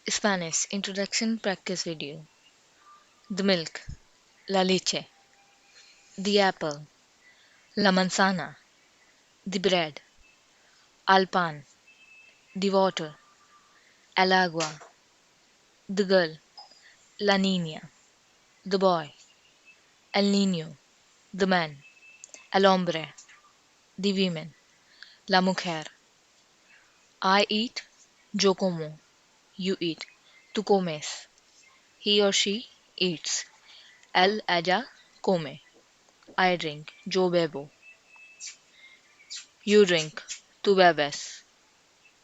Spanish Introduction Practice Video. The milk, la leche. The apple, la manzana. The bread, al pan. The water, el agua. The girl, la niña. The boy, el niño. The man, el hombre. The woman, la mujer. I eat, yo como. You eat, tú comes. He or she eats. Ella come. I drink, yo bebo. You drink, tú bebes.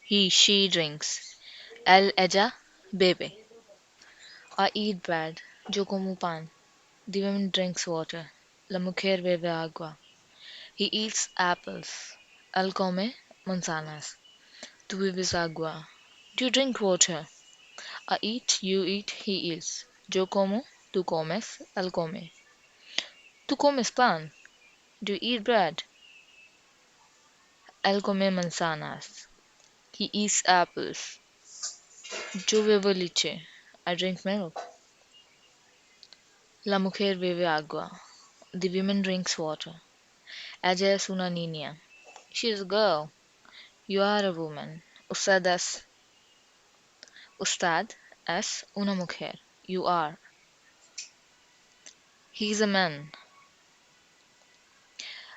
She drinks. Ella bebe. I eat bread, yo como pan. The woman drinks water. La mujer bebe agua. He eats apples. Él come manzanas. Tú bebes agua. Do you drink water? I eat, you eat, he eats. Yo como, tú comes, él come. Tú comes pan. Do you eat bread? Él come manzanas. He eats apples. Yo bebo leche. I drink milk. La mujer bebe agua. The woman drinks water. Ella es una niña. She is a girl. You are a woman. Usted es una mujer. You are. He is a man.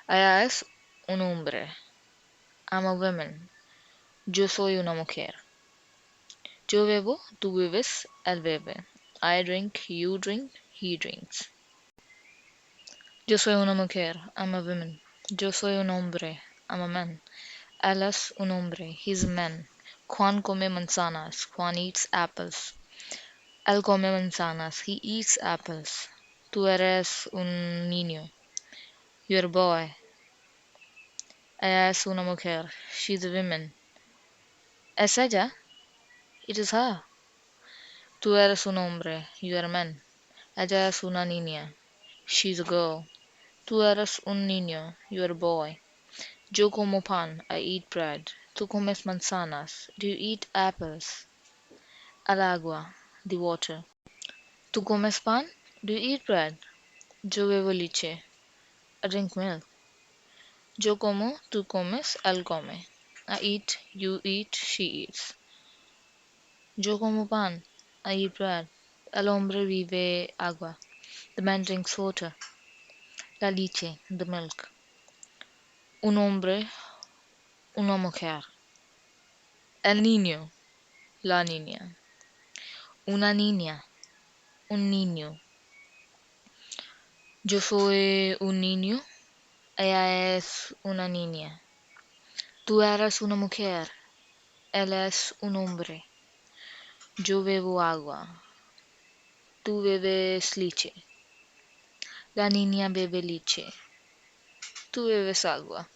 Ella es un hombre. I'm a woman. Yo soy una mujer. Yo bebo, tú bebes, él bebe. I drink, you drink, he drinks. Yo soy una mujer. I'm a woman. Yo soy un hombre. I'm a man. Él es un hombre. He's a man. Juan come manzanas. Juan eats apples. Él come manzanas. He eats apples. Tú eres un niño. You're a boy. Ella es una mujer. She's a woman. ¿Es ella? It is her. Tú eres un hombre. You are a man. Ella es una niña. She's a girl. Tú eres un niño. You are a boy. Yo como pan. I eat bread. Tú comes manzanas. Do you eat apples? Al agua. The water. ¿Tú comes pan? Do you eat bread? Yo bebo leche. I drink milk. Yo como, tú comes, él come. I eat, you eat, she eats. Yo como pan. I eat bread. El hombre vive agua. The man drinks water. La leche, the milk. Un hombre, una mujer. El niño, la niña. Una niña, un niño. Yo soy un niño. Ella es una niña. Tú eres una mujer. Él es un hombre. Yo bebo agua. Tú bebes leche. La niña bebe leche. Tú bebes agua.